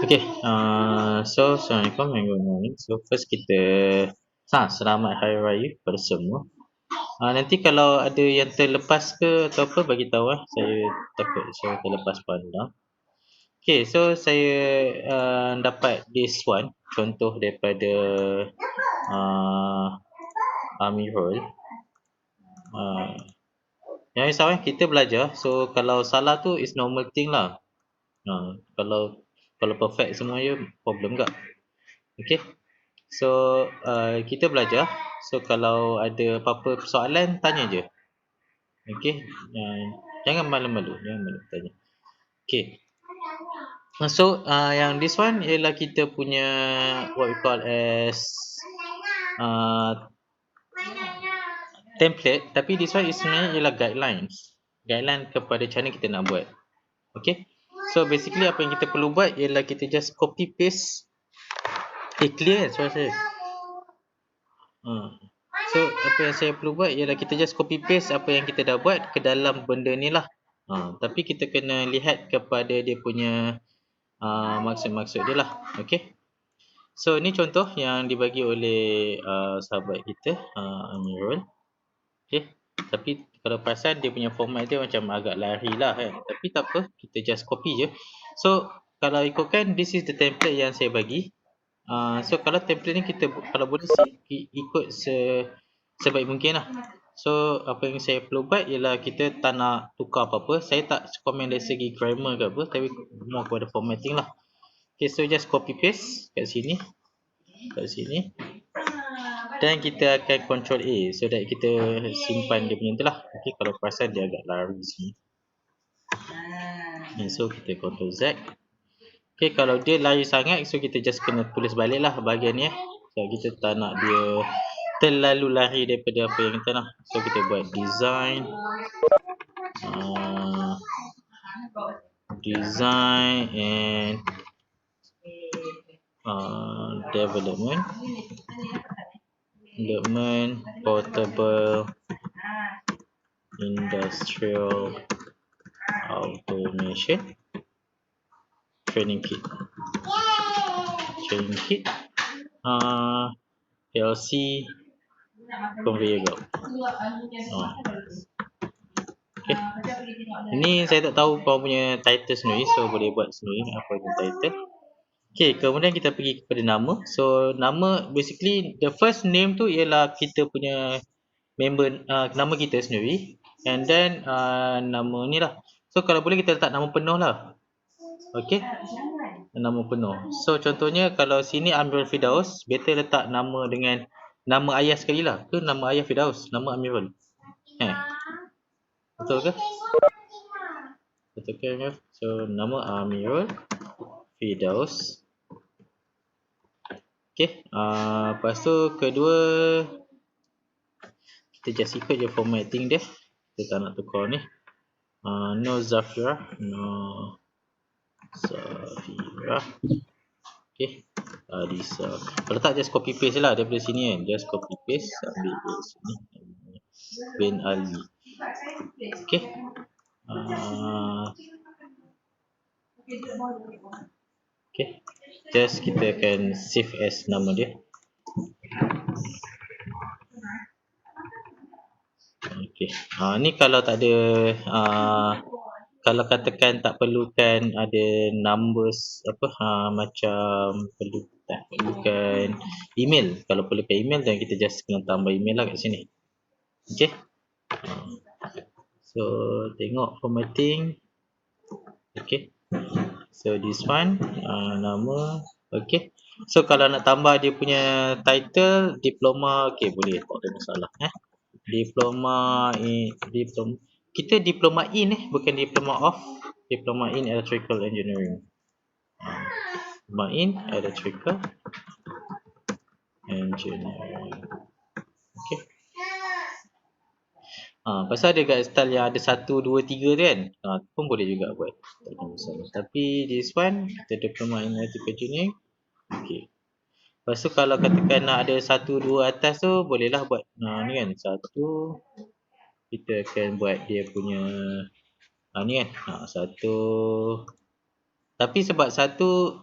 Okay, so Assalamualaikum and good morning. So first kita selamat Hari Raya pada semua. Nanti kalau ada yang terlepas ke atau apa bagi tahu saya takut saya terlepas pandang. Okay, so saya dapat this one contoh daripada uh, Amirul. Yang risau kita belajar. So kalau salah tu is normal thing lah. Kalau perfect semua je problem tak? Okay. So kita belajar. So kalau ada apa-apa soalan tanya je. Okay. Jangan malu-malu, tanya. Okay. So yang this one ialah kita punya what we call as template, tapi this one is sebenarnya ialah guideline kepada cara kita nak buat. Okay. So basically apa yang kita perlu buat ialah kita just copy paste. Clear suara saya. So apa yang saya perlu buat ialah kita just copy paste apa yang kita dah buat ke dalam benda ni lah. Tapi kita kena lihat kepada dia punya maksud-maksud dia lah. Okay. So ni contoh yang dibagi oleh sahabat kita Amirul. Okay. Tapi kalau perasan dia punya format dia macam agak lari lah kan. Tapi tak apa, kita just copy je. So kalau ikutkan, this is the template yang saya bagi. So kalau template ni kita kalau boleh ikut sebaik mungkin lah. So apa yang saya perlu buat ialah kita tak nak tukar apa-apa. Saya tak komen dari segi grammar ke apa, tapi more kepada formatting lah. Okay, so just copy paste kat sini, dan kita akan control A so that kita simpan dia punya tu lah. Okay, kalau perasan dia agak lari sini. So kita control Z. Okay, kalau dia lari sangat, so kita just kena tulis balik lah bahagian ni. So kita tak nak dia terlalu lari daripada apa yang kita nak. So kita buat design, and development portable industrial automation training kit. PLC conveyor belt. Okay. Ini saya tak tahu kau punya title sendiri, so boleh buat sendiri apa yang title. Okay, kemudian kita pergi kepada nama. So nama basically the first name tu ialah kita punya member, nama kita sendiri, and then nama ni lah. So kalau boleh kita letak nama penuh lah. Okay, nama penuh. So contohnya kalau sini Amirul Firdaus, better letak nama dengan nama ayah sekali lah. Ke nama ayah Firdaus, nama Amirul. Betul ke? Betul ke Amirul? So nama Amirul Firdaus. Okay, lepas tu kedua kita just ikut je formatting dia. Kita tak nak tukar ni. No Zafira. Okay, Adisa. Kalau tak just copy paste lah daripada sini kan. Just copy paste, ambil dari sini. Bin Ali. Okay. Okay. Just kita akan save as nama dia. Okay. Ni kalau tak ada kalau katakan tak perlukan ada numbers apa macam perlukan email. Kalau perlukan email dan kita just kena tambah email lah kat sini. Okay. So tengok formatting. Okay. So this one nama. Okay. So kalau nak tambah dia punya title diploma, okay boleh, tak ada masalah. Diploma kita diploma in bukan diploma of. Diploma in electrical engineering. Diploma in electrical engineering. Okay. Pasal ada kat style yang ada 1, 2, 3 tu kan, pun boleh juga buat, tak ada masalah. Tapi this one kita diploma in electrical engineering. Okay. Lepas tu kalau katakan nak ada 1, 2 atas tu, bolehlah buat ni kan, 1 kita akan buat dia punya ni kan, 1 Tapi sebab satu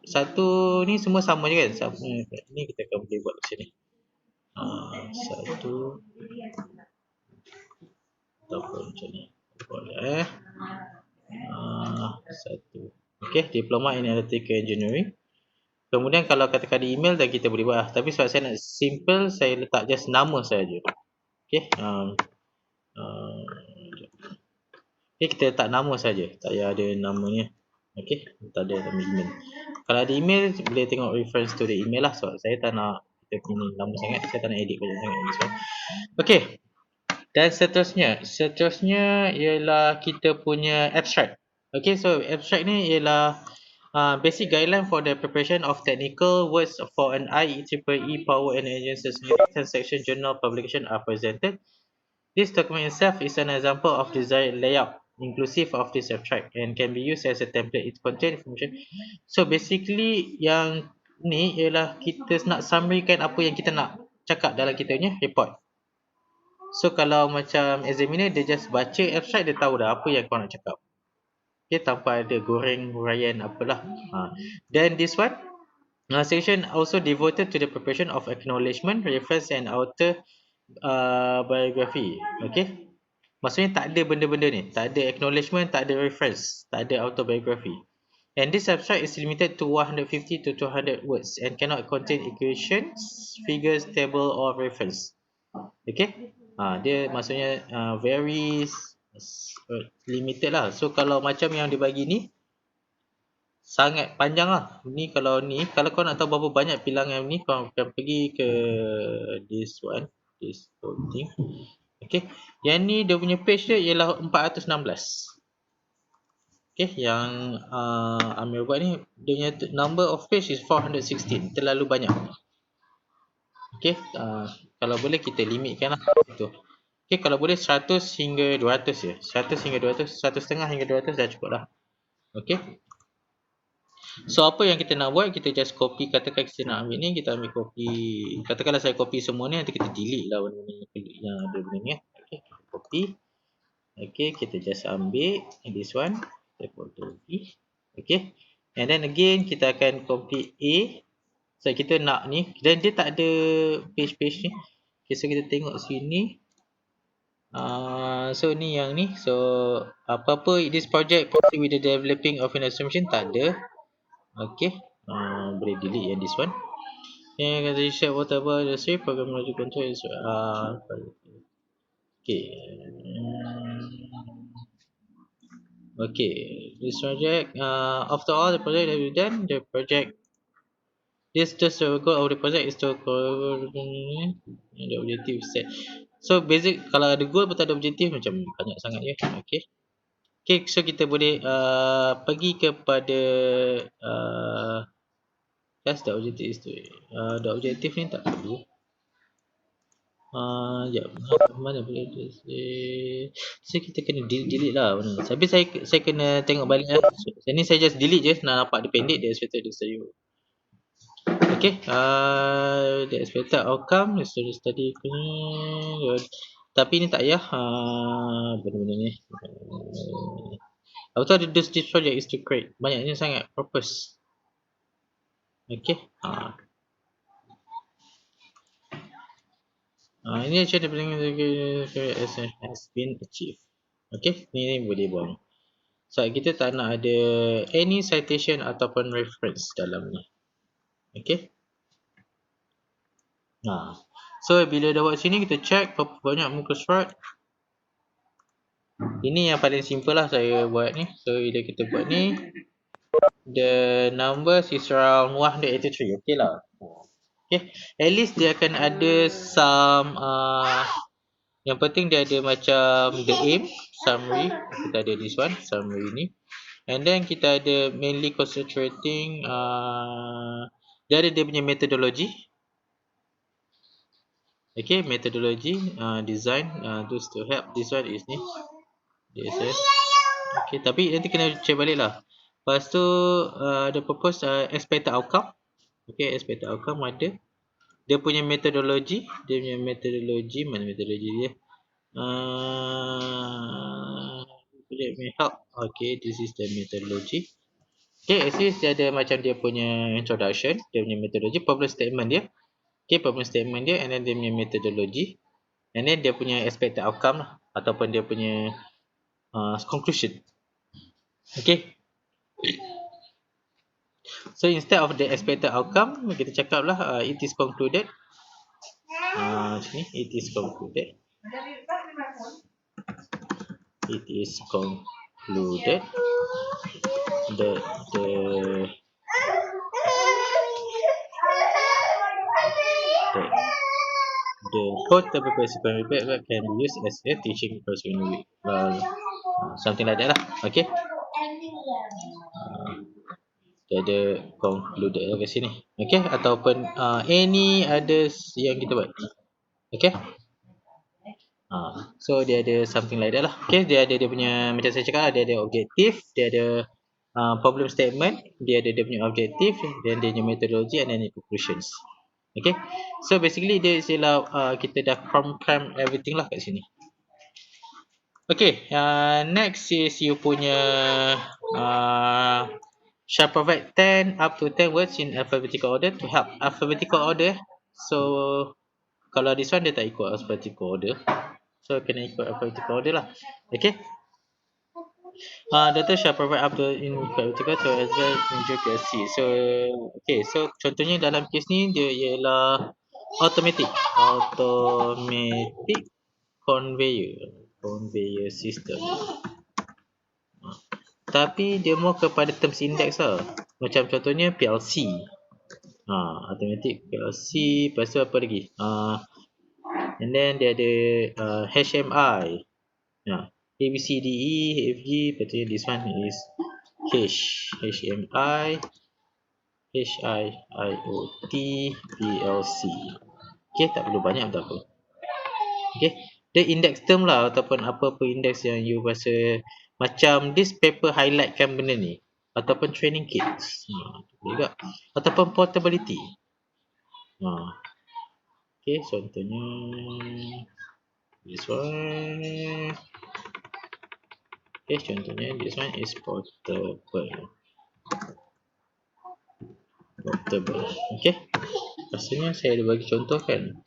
ni semua sama je kan. Sama ni kita akan boleh buat kat sini. Satu ataupun macam ni. Boleh satu. Okey, diploma in electrical engineering. Kemudian kalau katakan di email dah kita boleh buat lah. Tapi sebab saya nak simple, saya letak just nama saja. Okey. Okay, kita letak nama saja. Tak payah ada namanya. Okey, tak ada nama email. Kalau ada email, boleh tengok reference to the email lah. Sebab saya tak nak kita punya lama sangat. Saya tak nak edit banyak sangat. Okey. Dan seterusnya ialah kita punya abstract. Okay, so abstract ni ialah basic guideline for the preparation of technical words for an IEEE Power and Energy Engineering Transaction Journal publication are presented. This document itself is an example of desired layout inclusive of this abstract and can be used as a template. It contains information. So basically yang ni ialah kita nak summarykan apa yang kita nak cakap dalam kita punya report. So kalau macam examiner dia just baca abstract, dia tahu dah apa yang kau nak cakap. Okay, tanpa ada goreng huraian apalah. Then this one section also devoted to the preparation of acknowledgement, reference and author biography. Okay, maksudnya tak ada benda-benda ni. Tak ada acknowledgement, tak ada reference, tak ada autobiography. And this abstract is limited to 150 to 200 words and cannot contain equations, figures, table or reference. Okay, dia maksudnya very limited lah. So kalau macam yang dia bagi ni sangat panjang lah. Ni kalau kau nak tahu berapa banyak bilangan ni, kau akan pergi ke this one, this whole thing. Okay, yang ni dia punya page dia ialah 416. Okay, yang Amir buat ni, dia punya number of page is 416. Terlalu banyak. Okay, kalau boleh kita limitkan lah itu. Okay, kalau boleh 100 hingga 200 je. 100 hingga 200, 100.5 hingga 200 dah cukup lah. Okay. So apa yang kita nak buat, kita just copy. Katakan kita nak ambil ni, kita ambil copy. Katakanlah saya copy semua ni, nanti kita delete lah benda-benda yang ada benda ni. Okay, kita copy. Okay, kita just ambil this one. Kita Ctrl V. Okay. And then again, kita akan copy A. So kita nak ni, dan dia tak ada page-page ni. Okay, so kita tengok sini. So ni yang ni. So apa-apa this project proceed with the developing of an assumption, tak ada. Okay, boleh delete yang this one. Yang kata share whatever the say program logic control is okay. Okay, this project after all the project that we've done, the project just the goal of the project is to the objective set. So basic, kalau ada goal betul ada objektif macam banyak sangat je. Okay. Okay, so kita boleh pergi kepada that's the objective is to the objective ni tak perlu. Mana boleh so kita kena delete lah benda. Tapi saya kena tengok balik lah. So, ni saya just delete je, nak nampak dia pendek, dia expected the study. Okay, the expected outcome is to study. Tapi ni tak payah benda-benda ni. Apa tu, this project is to create. Banyaknya sangat purpose. Okay. Ini achieve the has been achieved. Okay, ni boleh buang. So kita tak nak ada any citation ataupun reference dalam ni. Okay. So bila dah buat sini, kita check berapa banyak muka surat. Ini yang paling simple lah saya buat ni. So bila kita buat ni, the numbers is around 183. Okay lah. Okay, at least dia akan ada some yang penting dia ada macam the aim, summary. Kita ada this one, summary ni. And then kita ada mainly concentrating dia ada dia punya methodology. Okay, methodology, design, those to help. This one is ni DSS. Okay, tapi nanti kena check balik lah. Lepas tu the purpose expected outcome. Okay, expected outcome ada. Dia punya methodology, mana methodology dia? Let me help. Okay, this is the methodology. Okay, Axis dia ada macam dia punya introduction, dia punya metodologi, problem statement dia. Okay, problem statement dia, and then dia punya metodologi, and then dia punya expected outcome lah, ataupun dia punya conclusion. Okay, so instead of the expected outcome, kita cakap lah it is concluded. Macam ni, it is concluded. It is concluded that the portable principal feedback can be used as a teaching person, something like that lah. Okay, dia ada concluded lah kat sini. Okay, ataupun any others yang kita buat. Okay, so dia ada something like that lah. Okay, dia ada dia punya, macam saya cakap lah, dia ada objektif, dia ada problem statement, dia ada dia punya objektif, dan dia punya methodology, and then the conclusions. Okay, so basically dia istilah kita dah cram everything lah kat sini. Okay, next is you punya shall provide 10 up to 10 words in alphabetical order to help. Alphabetical order, so kalau this one dia tak ikut alphabetical order, so kena ikut alphabetical order lah. Okay, data shall provide up to in alphabetical to as well accuracy. So okay, so contohnya dalam case ni dia ialah automatic conveyor system, tapi dia more kepada terms index lah. Macam contohnya PLC, automatic PLC. Lepas tu apa lagi, and then dia ada HMI, ABCDE, AFG. Lepas tu this one is HMI, HIIOT, PLC. Okay, tak perlu banyak tak apa. Okay, dia index term lah, ataupun apa-apa index yang you rasa macam this paper highlightkan benda ni, ataupun training kits, juga, ataupun portability. Okay, contohnya this one. Okay, contohnya this one is portable. Okay, rasanya saya ada bagi contoh kan.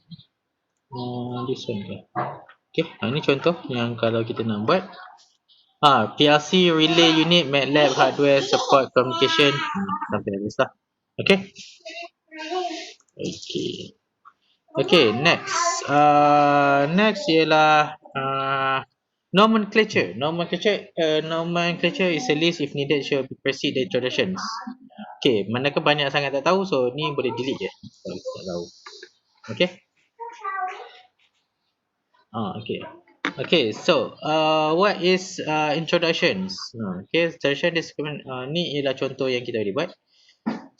This one ke? Okay, ini contoh yang kalau kita nak buat PLC relay unit, MATLAB hardware support communication, something like this lah. Okay. Okay, next ialah nomenclature. Nomenclature is a list if needed should precede the introductions. Okay, manakah banyak sangat tak tahu, so ni boleh delete je kalau kita tak tahu. Okay. Okay, so what is introductions? Okay, introduction ni ialah contoh yang kita boleh buat.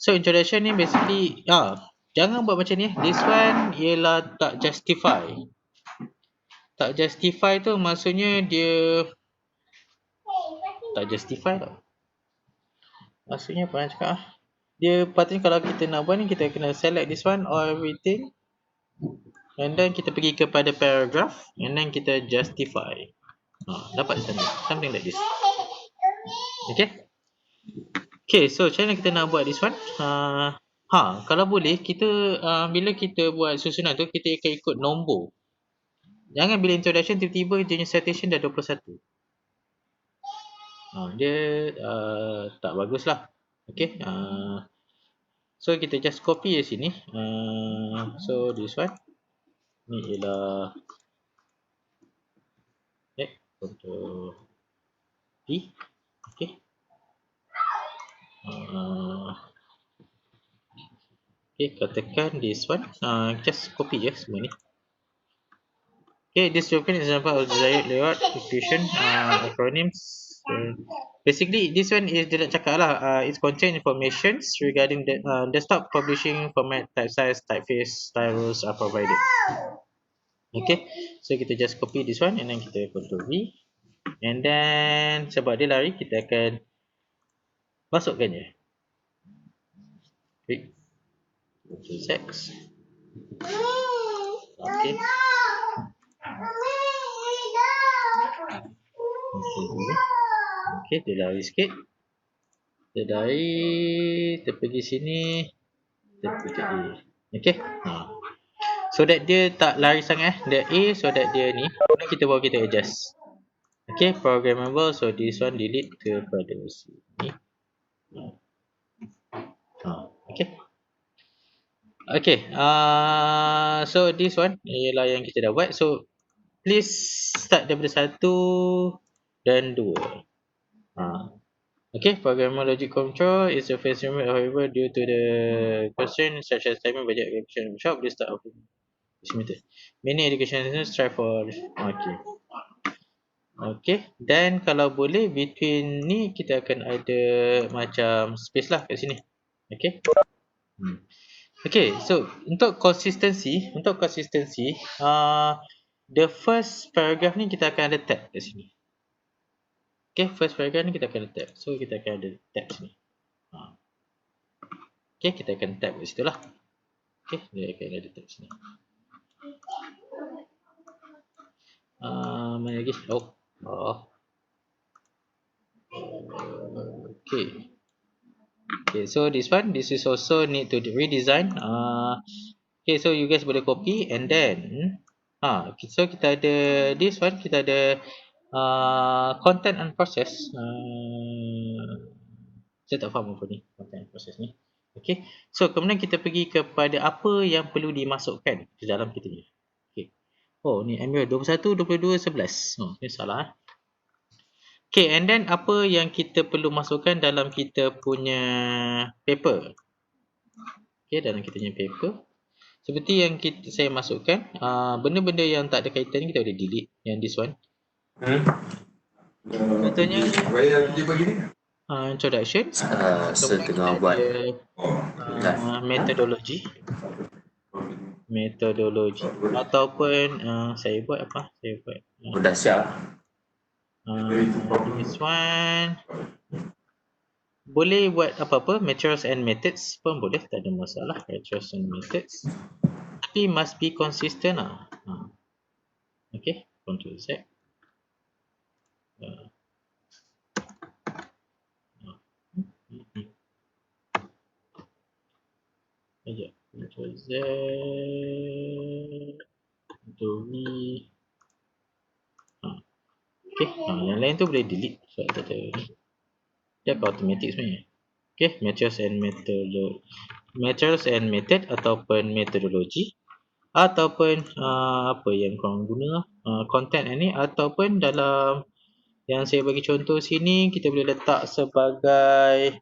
So introduction ni basically jangan buat macam ni. This one ialah tak justify. Tak justify tu maksudnya dia tak justify tau. Maksudnya apa nak cakap dia patutnya kalau kita nak buat ni, kita kena select this one or everything, and then kita pergi kepada paragraph, and then kita justify. Dapat something like this. Okay, so macam mana kita nak buat this one? Kalau boleh kita bila kita buat susunan tu, kita akan ikut nombor. Jangan bila introduction tiba-tiba dia punya citation dah 21. Dia tak bagus lah. Okay, so kita just copy di sini. So this one ni ialah contoh P. Okay, okay, katakan this one, just copy je semua ni. Okay, this document is example of desired layout, inclusion, acronyms. Basically, this one is dia nak cakap lah, it contain information regarding the desktop publishing format, type size, typeface, style rules are provided. Okay, so kita just copy this one and then kita Ctrl V, and then sebab dia lari, kita akan masukkan je. Okay, Ctrl Z. Okay. Okay, dia lari sikit. Dia dari kita pergi sini, kita pergi A. Okay. So that dia tak lari sangat dia A, so that dia ni kemudian kita baru kita adjust. Okay, programmable. So this one delete kepada sini. Okay. Okay. So this one ialah yang kita dah buat. So please start daripada 1 dan 2. Okay, programmable logic control is a phase limit, however, due to the constraint such as timing, budget, application, shop, this start of this method. Many education institutions try for okay. Okay, dan kalau boleh between ni kita akan ada macam space lah kat sini. Okay. Okay, so untuk consistency, the first paragraph ni kita akan ada tab kat sini. Okay, first paragraph ni kita akan ada tab. So kita akan ada tab sini. Okay, kita akan tab kat situ lah. Okay, dia akan ada tab sini. Mana lagi? Okay, so this is also need to redesign. Okay, so you guys boleh copy and then so kita ada this one, kita ada content and process. Saya tak faham apa ni content and process ni. Okay, so kemudian kita pergi kepada apa yang perlu dimasukkan ke dalam kita ni. Okay. Oh, ni ML 21, 22, 11. Ni salah. Okay, and then apa yang kita perlu masukkan dalam kita punya paper. Okay, dalam kita punya paper. Seperti yang saya masukkan, benda-benda yang tak ada kaitan kita boleh delete. Yang this one. Contohnya, introduction. Saya tengah buat methodology. Ataupun saya buat apa? Dah siap. This one boleh buat apa-apa, materials and methods pun boleh, tak ada masalah. Materials and methods, tapi must be consistent lah. Okay, Ctrl Z. Ctrl Z. Ctrl V. Okay, yang lain tu boleh delete sebab tak ada ni. Dia akan automatic sebenarnya. Okay, materials and method ataupun methodology, ataupun apa yang korang guna, content ni, ataupun dalam yang saya bagi contoh sini kita boleh letak sebagai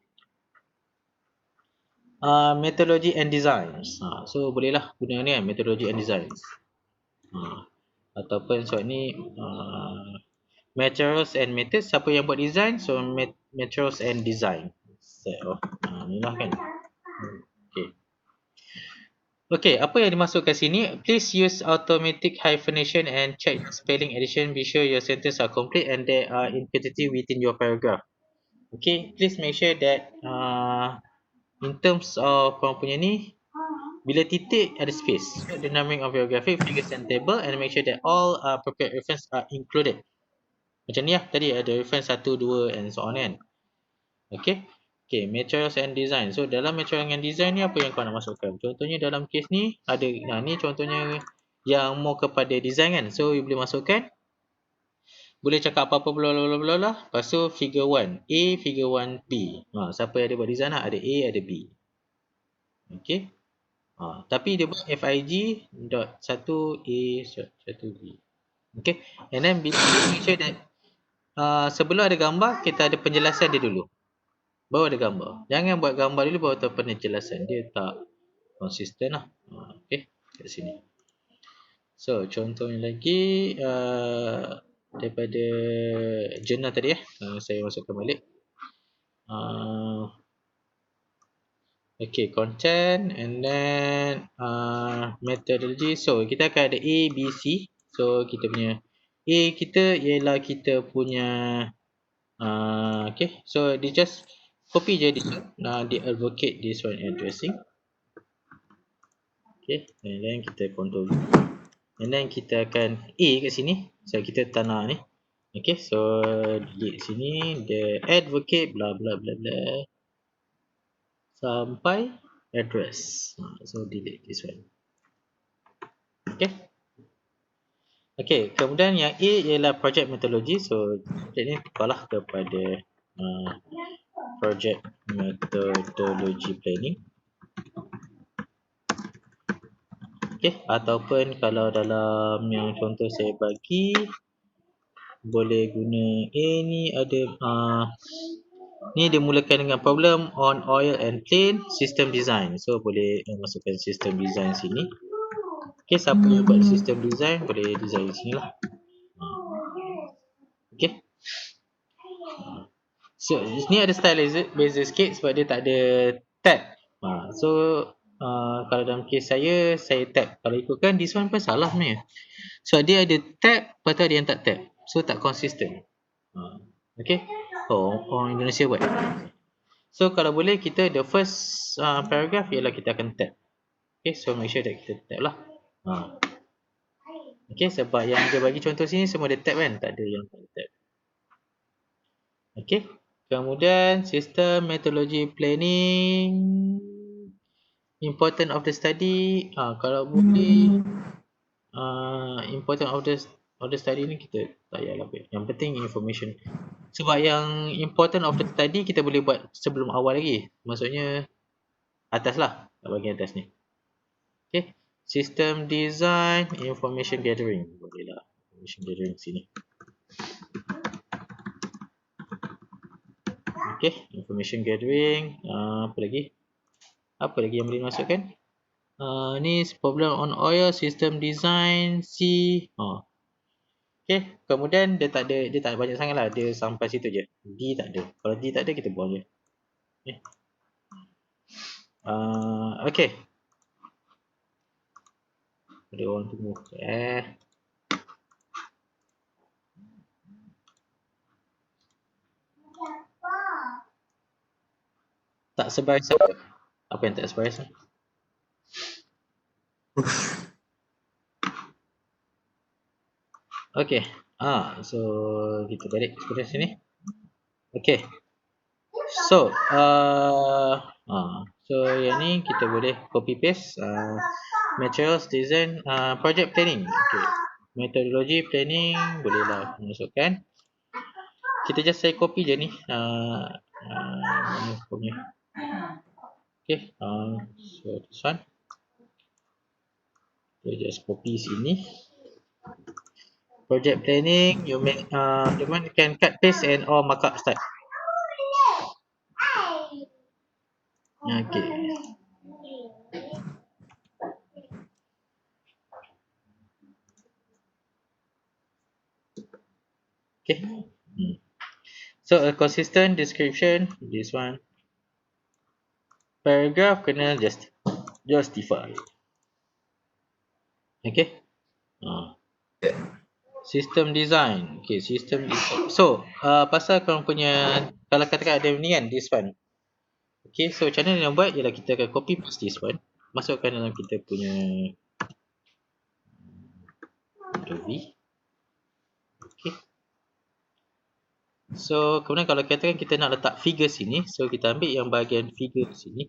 methodology and designs. So bolehlah guna ni kan, methodology and designs. Ataupun sebab ni materials and methods, siapa yang buat design, so materials and design. Ni lah kan. Okay, apa yang dimasukkan sini? Please use automatic hyphenation and check spelling addition. Be sure your sentence are complete and they are imperative within your paragraph. Okay, please make sure that in terms of korang punya ni, bila titik ada space. Note the numbering of your graphic, figures and table, and make sure that all appropriate reference are included. Macam ni lah, tadi ada reference 1, 2 and so on kan. Okay. Okay, materials and design. So dalam material and design ni apa yang kau nak masukkan? Contohnya dalam case ni ada, ni contohnya yang more kepada design kan. So you boleh masukkan, boleh cakap apa-apa bla bla bla bla. Lepas tu figure 1 A, figure 1 B. Siapa yang ada buat design lah, ada A, ada B. Okay. Tapi dia buat fig.1 A, 1 B. Okay. And then make sure that sebelum ada gambar, kita ada penjelasan dia dulu. Baru ada gambar. Jangan buat gambar dulu baru tahu penjelasan. Dia tak konsisten lah. Okay, kat sini. So, contohnya lagi daripada journal tadi saya masukkan balik. Okay, content and then methodology. So, kita akan ada A, B, C. So, kita punya A kita ialah kita punya okay, so dia just copy je this one. Dia advocate this one addressing. Okay, and then kita control. And then kita akan A kat sini. So kita tak nak ni. Okay, so delete sini. The advocate bla bla bla bla. sampai address. So delete this one. Okay. Okay, kemudian yang A ialah project methodology. So project ni tukarlah kepada project methodology planning. Okay, ataupun kalau dalam yang contoh saya bagi, boleh guna A ni ada ni dia mulakan dengan problem on oil and plane system design. So boleh masukkan system design sini. Okay, siapa yang buat system design boleh design di sini lah. Okay. So ni ada style beza sikit sebab dia tak ada tab. So kalau dalam case saya tab. Kalau ikutkan this one pun salah sebenarnya. So dia ada tab, lepas tu ada yang tak tab. So tak consistent. Okay. Orang Indonesia buat. So kalau boleh kita the first paragraph ialah kita akan tab. Okay, so make sure that kita tab lah. Okay, sebab yang dia bagi contoh sini semua ada tab kan, tak ada yang tak tab. Okay, kemudian system methodology planning, important of the study. Kalau boleh important of the study ni kita tak payahlah buat. Yang penting information. Sebab yang important of the study kita boleh buat sebelum awal lagi. Maksudnya atas lah, bahagian atas ni. Okay, system design, information gathering. Boleh lah, information gathering sini. Okay, information gathering. Apa lagi? Apa lagi yang boleh dimasukkan? Ni problem on oil, system design, C. Okay, kemudian dia tak ada banyak sangat lah. Dia sampai situ je. D tak ada. Kalau D tak ada, kita buang je. Okay. Okay. Ada orang tunggu. Tak sebaris apa? Apa yang tak sebaris? Okay. So kita balik kepada sini. Okay. So so yang ni kita boleh copy paste materials design, project planning. Okay. Methodology planning bolehlah masukkan. Kita just saya copy je ni. Okay. So this one. Kita just copy sini. Project planning, you can cut paste and or markup start. Okay. Okay. So a consistent description, this one. Paragraph kena justify. Okay. System design. Okay, system design. So, pasal korang punya, kalau katakan ada ni kan, this one. Okay, so macam mana yang buat ialah kita akan copy paste this one, masukkan dalam kita punya V. Okay. So, kemudian kalau katakan kita nak letak figure sini, so kita ambil yang bahagian figure sini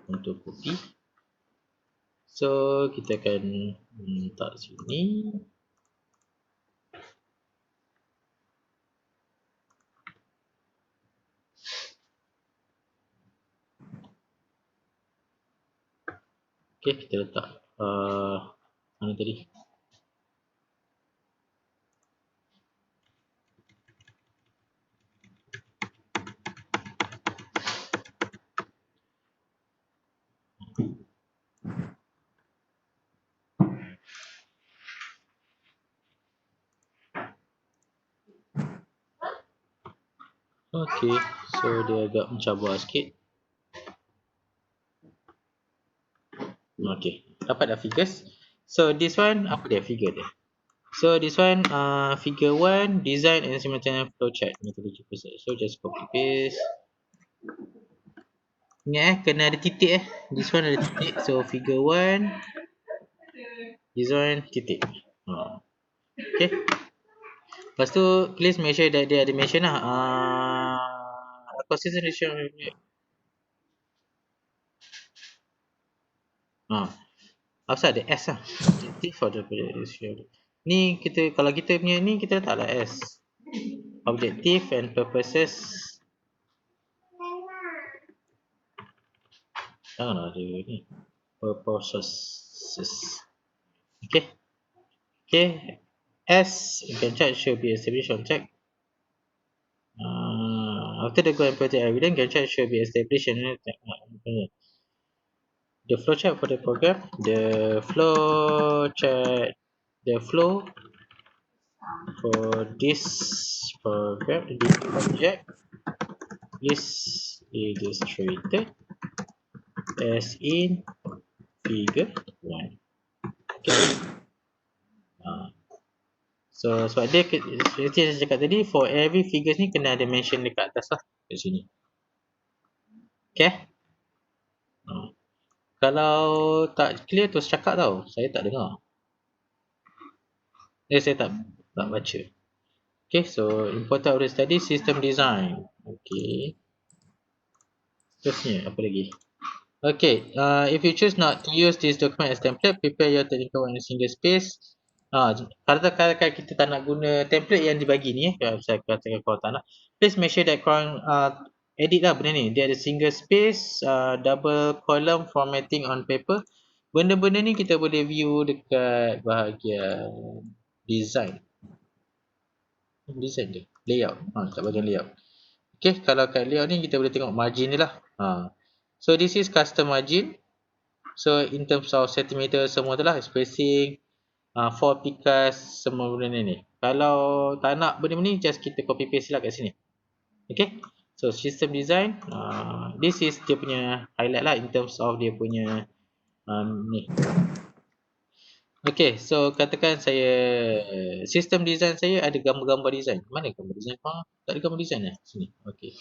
untuk copy. So, kita akan letak sini. Okay, kita letak mana tadi? Okay, so dia agak mencabar sikit. Okay, dapat dah figures. So this one, apa dia figure dia? So this one, figure 1, design and simultaneous flowchart methodology process. So just copy paste. Ingat kena ada titik This one ada titik. So figure 1, design titik. Okay. Lepas tu please make sure that dia ada mention lah. Consistent Asal ada S lah. Objective for the project. Ni kita, kalau kita punya ni, kita letaklah S. Objective and purposes. Janganlah ada ni. Purposes. Okay. Okay. S, Gantt chart should be established on track. After the goal and project evidence, Gantt chart should be established and the flowchart for the program, the flow for this program, this project is illustrated as in figure 1. Okay. So sebab dia, seperti saya cakap tadi, for every figures ni kena ada mention dekat atas lah, kat sini. Okay. Kalau tak clear terus cakap tau, saya tak dengar. Saya tak baca. Okay, so important of the study, system design. Okay. Terusnya, apa lagi? Okay, if you choose not to use this document as template, prepare your technical one in single space. Katakan kita tak nak guna template yang dibagi ni, saya katakan kalau tak nak, please make sure that korang edit lah benda ni. Dia ada single space, double column formatting on paper. Benda-benda ni kita boleh view dekat bahagian design. Design dia, layout, kat bahagian layout. Okay, kalau kat layout ni kita boleh tengok margin ni lah. So this is custom margin. So in terms of centimeter semua tu lah, spacing, 4 picas, semua benda ni. Kalau tak nak benda ni, just kita copy paste lah kat sini. Okay, so system design, this is dia punya highlight lah in terms of dia punya ni. Okay, so katakan saya system design saya ada gambar-gambar design. Mana gambar design? Tak ada gambar design lah sini. Okay,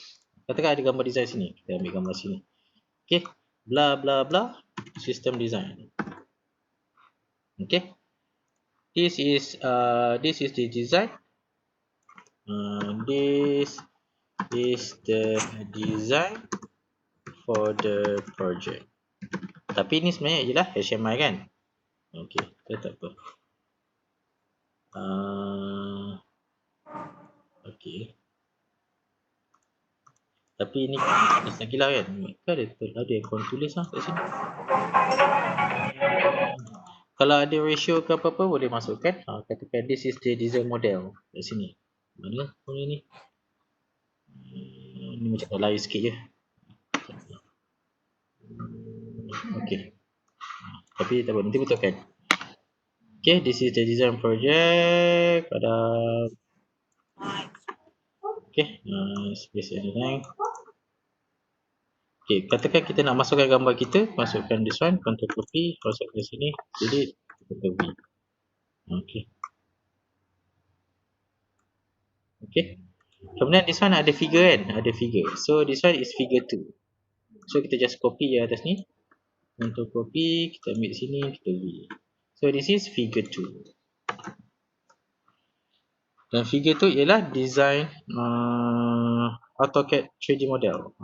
katakan ada gambar design sini, kita ambil gambar sini. Okay, bla bla bla, system design. Okay, this is the design. This is the design for the project. Tapi ni sebenarnya je lah HTML kan. Okay, tak apa. Okay. Tapi ni tulis lagi lah kan. Kan ada yang korang tulis lah kat sini. Kalau ada ratio ke apa-apa boleh masukkan. Katakan this is the design model kat sini. Mana benda ni? Ni macam lain sikit je. Okay. Tapi tak apa, nanti betulkan. Okay, this is the design project. Ada. Okay, space design. Okay, katakan kita nak masukkan gambar kita, masukkan this one, control copy, masukkan ke sini, delete, control V. Okay. Okay. Kemudian this one ada figure kan? Ada figure. So this one is figure 2. So kita just copy yang atas ni. Control copy, kita ambil sini, kita V. So this is figure 2. Dan figure tu ialah design AutoCAD 3D model.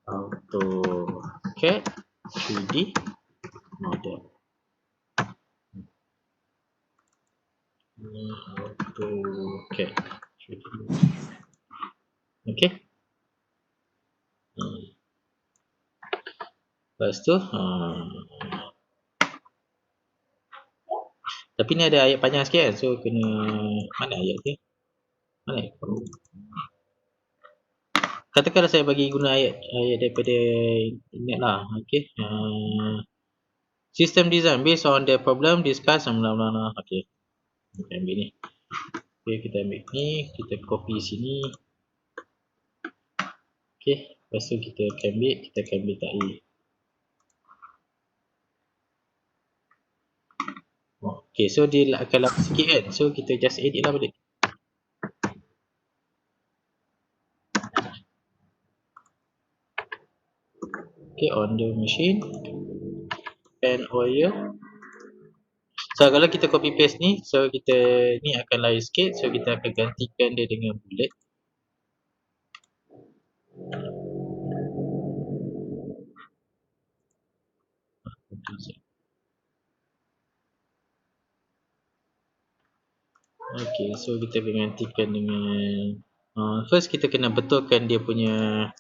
AutoCAD 3D model. AutoCAD 3D model. Okay. Lepas tu tapi ni ada ayat panjang sikit kan, so kena, mana ayat dia? Mana ayat? Katakanlah saya bagi guna ayat daripada internet lah. Okay. System design based on the problem discussed. Okay, kita ambil ni. Okay, kita ambil ni, kita copy sini. Okay, lepas tu kita akan ambil tak A. Okay, so dia akan lama sikit kan, so kita just edit lah balik. Okay, on the machine and oil. So kalau kita copy paste ni, so kita ni akan lain sikit, so kita akan gantikan dia dengan bullet. Okay, so kita gantikan dengan first kita kena betulkan dia punya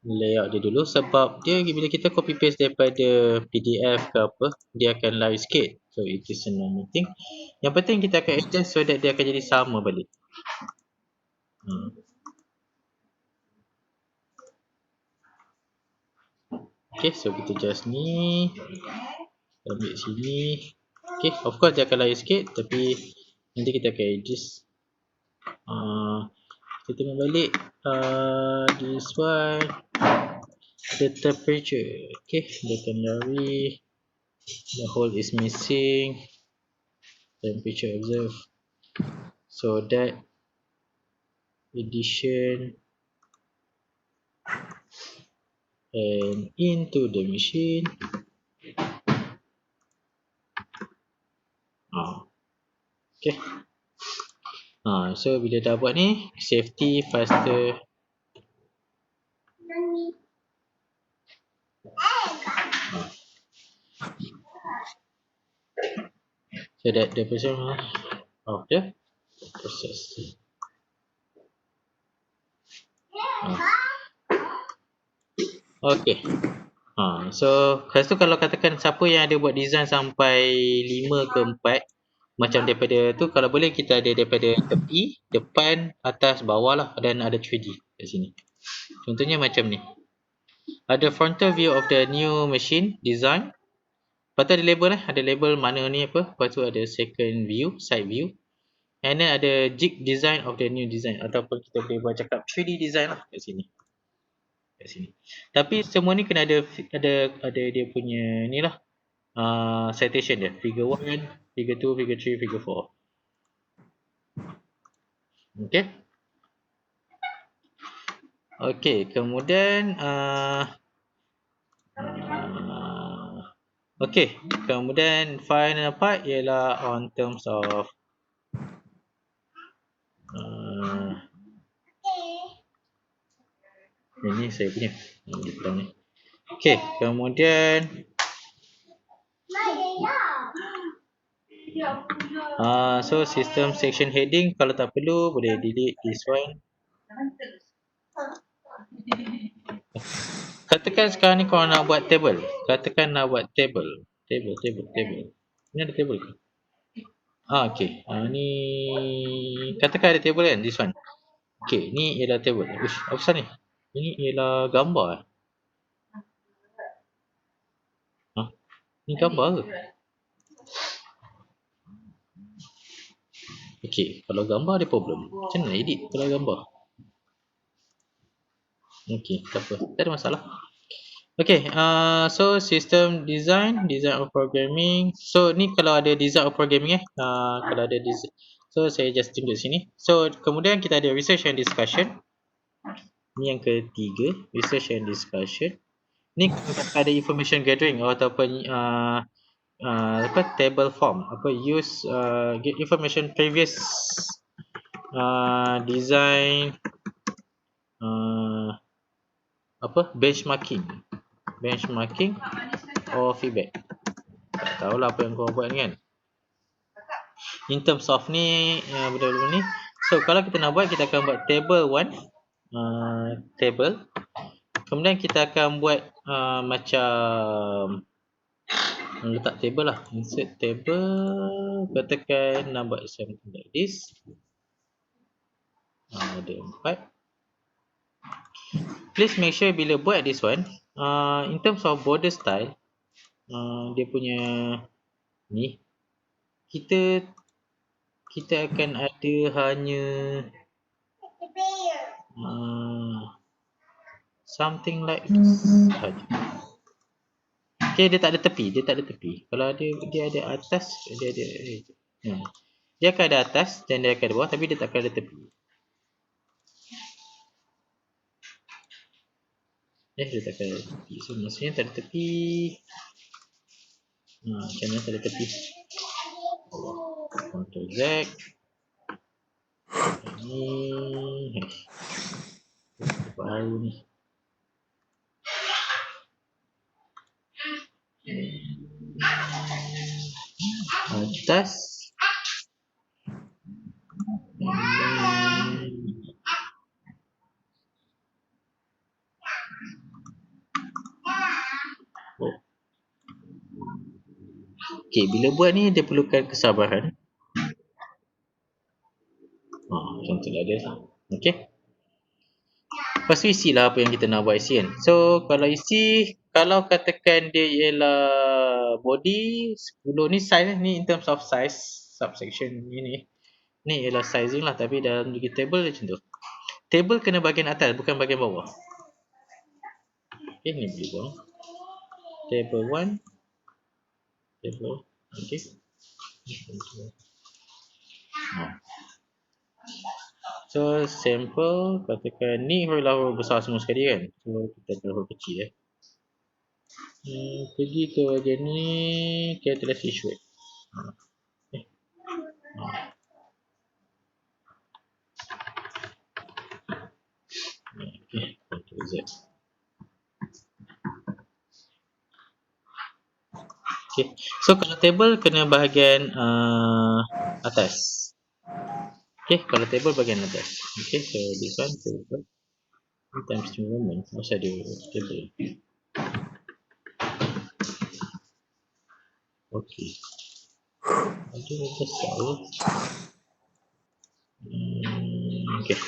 layout dia dulu, sebab dia bila kita copy paste daripada PDF ke apa, dia akan lari sikit. So it is a normal thing. Yang penting kita akan adjust so that dia akan jadi sama balik. Okay, so kita just ni ambil sini. Okay, of course dia akan lari sikit, tapi nanti kita akan adjust. Kita tengok balik this one, the temperature. Okay, dia akan lari. The hole is missing. Temperature observed. So that addition and into the machine. Okay. So bila dah buat ni, safety, faster. So that the person of the process. Okay. So lepas tu kalau katakan siapa yang ada buat design sampai 5 ke 4, macam daripada tu, kalau boleh kita ada daripada tepi, depan, atas, bawah lah, dan ada 3D kat sini. Contohnya macam ni. Ada frontal view of the new machine design. Lepas tu ada label ada label mana ni apa. Lepas tu ada second view, side view. And then ada jig design of the new design, ataupun kita boleh buat cakap 3D design lah kat sini. Tapi semua ni kena ada dia punya ni lah, citation dia, figure 1, figure 2, figure 3, figure 4. Okay. Okay, kemudian okay, kemudian final part ialah on terms of ini saya punya ni. Okay, kemudian so system section heading, kalau tak perlu boleh delete this one. Katakan sekarang ni korang nak buat table. Katakan nak buat table. Ni ada table ke? Okay. Ni katakan ada table kan, this one. Okay, ni ialah table. Uish, apa pasal ni? Ini ialah gambar. Ni gambar ke? Okay, kalau gambar ada problem. Macam mana edit kalau gambar? Okay, tak apa. Tak ada masalah. Okay, so system design of programming. So ni kalau ada design of programming kalau ada design. So saya just tunjuk sini. So kemudian kita ada research and discussion. Ni yang ketiga, research and discussion. Ni ada information gathering ataupun table form, use get information previous design, benchmarking or feedback. Tak tahulah apa yang kau buat ni kan. In terms of ni, benda-benda ni. So kalau kita nak buat, kita akan buat table 1, table. Kemudian kita akan buat macam letak table lah, insert table. Katakan nak buat something like this. Ada 4. Please make sure bila buat this one, in terms of border style, dia punya ni, kita akan ada hanya something like this saja. Okay, dia tak ada tepi. Kalau dia ada atas, dia akan ada atas dan dia akan ada bawah, tapi dia tak akan ada tepi. Dia tak akan ada tepi. So maksudnya tak ada tepi. Macam mana tak ada tepi? Ctrl Z. Ni baru ni. Atas. Oh. Okay, bila buat ni dia perlukan kesabaran. Contohlah dia lah. Okay. Lepas tu isi lah apa yang kita nak buat isi kan. So kalau isi, kalau katakan dia ialah body 10 ni size ni in terms of size subsection ni ialah sizing lah, tapi dalam segi table dia macam tu. Table kena bahagian atas bukan bahagian bawah. Okay, ni boleh buang. Table 1, table, okay. So sample katakan ni huruf besar semua sekali kan. So kita ada huruf kecil pergi ke bahagian ni, catalyst issued. Okay, Ctrl Z. Okay, so kalau table kena bahagian atas. Okay, kalau table bahagian atas. Okay, so this one table times movement. Masa dia table. Okay. Ada besar. Okay.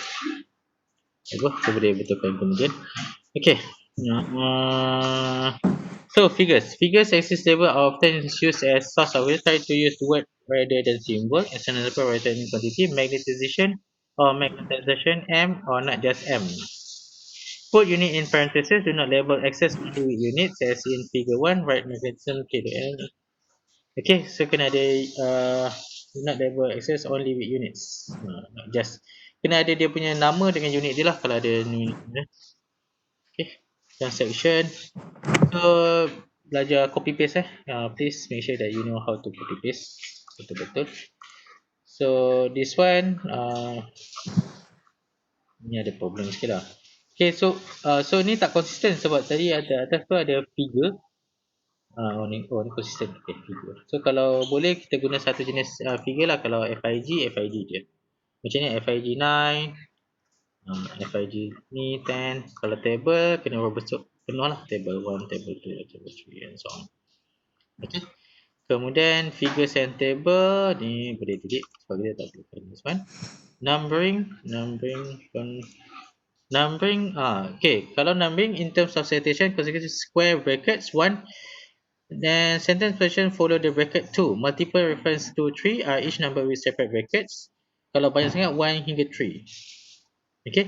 Kita boleh betulkan kemudian. Okay. So figures axis table are often used as source of data. Try to use word rather than symbol. As an example, rather than quantity, magnetization or magnetization M or not just M. Put unit in parentheses. Do not label access to units as in figure 1. Write magnetism KDN. Okay, so kena ada do not label access only with units. Not just. Kena ada dia punya nama dengan unit dia lah kalau ada unit. Okay, transaction. So belajar copy paste please make sure that you know how to copy paste betul-betul. So this one ni ada problem sikit lah. Okay, so ni tak konsisten sebab tadi ada atas tu ada figure. Ni konsisten. Okay, figure. So kalau boleh kita guna satu jenis figure lah. Kalau FIG je. Macam ni FIG 9, FIG ni 10. Kalau table kena berbentuk penuh lah. Table 1, table 2, table 3 and so on. Okay. Kemudian figures and table ni boleh delete sebab kita tak perlukan this one. Numbering, okay, kalau numbering in terms of citation consecutive square brackets 1, then sentence position follow the bracket 2. Multiple reference to 3 are each number with separate brackets. Kalau banyak sangat 1 hingga 3. Okay.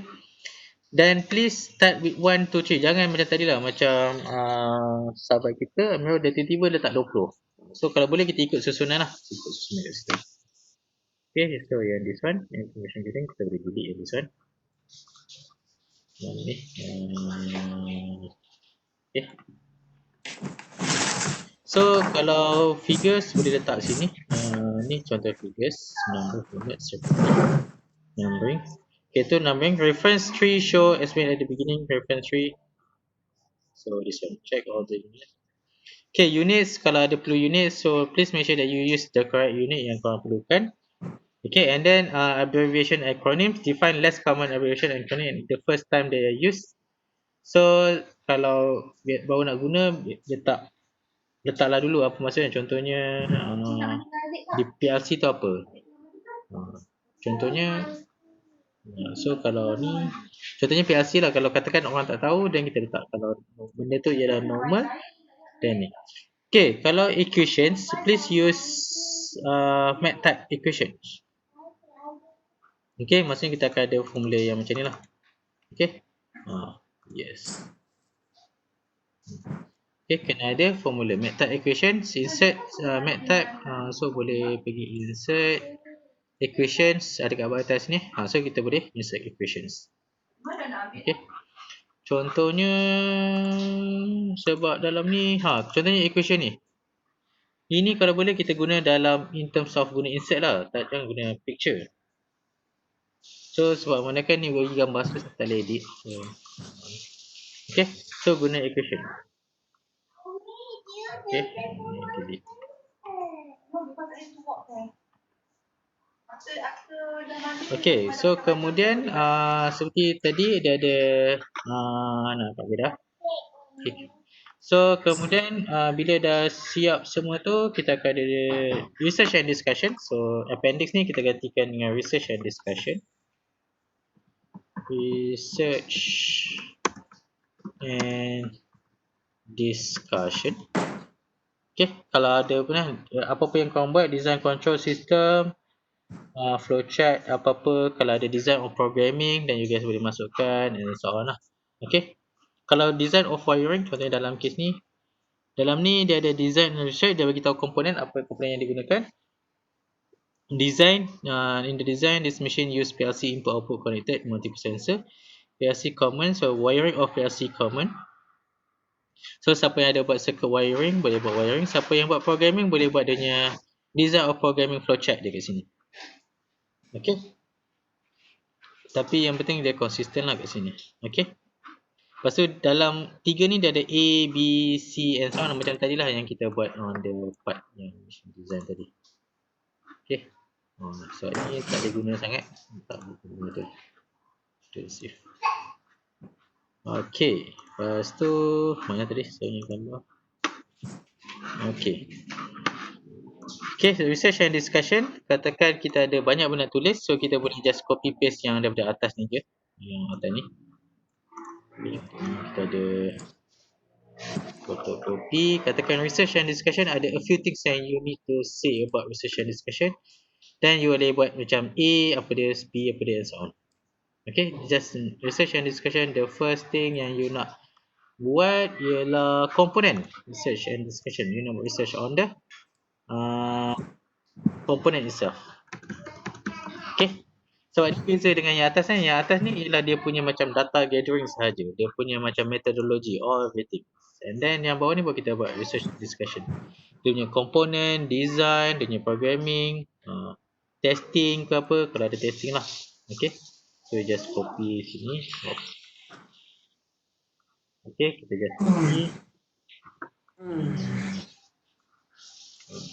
Then please start with 1, 2, 3. Jangan macam tadi lah, macam sahabat kita Amiro dia tiba-tiba letak 20. So kalau boleh kita ikut susunan lah. Ikut susunan kat situ. Okay, so yang this one, information getting, kita boleh delete yang this one. Yang ni. Okay. So kalau figures boleh letak sini. Ni contoh figures. Number format separately. Numbering. Okay, tu numbering. Reference tree show as well at the beginning. Reference tree. So this one, check all the units. Okay, units, kalau ada perlu units, so please make sure that you use the correct unit yang korang perlukan. Okay, and then abbreviation acronyms, define less common abbreviation acronym the first time they are used. So kalau baru nak guna, letaklah dulu apa maksudnya. Contohnya di PLC tu apa. Contohnya, so kalau ni, contohnya PLC lah, kalau katakan orang tak tahu, dan kita letak kalau benda tu ialah normal, then ni. Okay, kalau equations, please use math type equations. Okay, maksudnya kita akan ada formula yang macam ni lah. Okay, yes. Okay, kena ada formula math type equations. Insert math type, so boleh pergi insert equations, ada kat bawah atas ni. So kita boleh insert equations. Okay. Contohnya sebab dalam ni, contohnya equation ni. Ini kalau boleh kita guna dalam in terms of guna insert lah, tak jangan guna picture. So sebab mana kan ni bagi gambar, so tak boleh edit. Okay, so guna equation. Okay, delete. Okay, so kemudian seperti tadi dia ada nampak ke dah? Okay. So kemudian bila dah siap semua tu, kita akan ada research and discussion. So appendix ni kita gantikan dengan research and discussion. Research and discussion. Okay, kalau ada apa-apa yang korang buat, design control system, flowchart, apa-apa, kalau ada design of programming, dan you guys boleh masukkan and so on lah. Okay, kalau design of wiring, contohnya dalam case ni, dalam ni dia ada design and research, dia bagi tahu komponen, apa komponen yang digunakan. Design, in the design, this machine use PLC input output connected multiple sensor. PLC common, so wiring of PLC common. So siapa yang ada buat circuit wiring boleh buat wiring, siapa yang buat programming boleh buat dia punya design of programming flowchart dia kat sini. Okay, tapi yang penting dia konsisten lah kat sini. Okay, lepas tu dalam 3 ni dia ada A, B, C and so on, macam tadi lah yang kita buat on the part yang design tadi. Okay, so ni tak ada guna sangat, tak guna tu. Save. Okay, lepas tu mana tadi saya punya gambar. Okay. Okay, research and discussion. Katakan kita ada banyak benda tulis, so kita boleh just copy paste yang daripada atas ni je. Yang atas ni. Kita ada photocopy. Katakan research and discussion, ada a few things yang you need to say about research and discussion. Then you boleh buat macam A, apa dia, B, apa dia and so on. Okay, just research and discussion, the first thing yang you nak buat ialah komponen. Research and discussion, you nak buat research on the component itself. Okay, so ada beza dengan yang atas ni. Yang atas ni ialah dia punya macam data gathering sahaja, dia punya macam methodology, all everything. And then yang bawah ni buat kita buat research discussion, dia punya component, design, dia punya programming, testing ke apa, kalau ada testing lah. Okay, so just copy sini. Okay, kita just copy.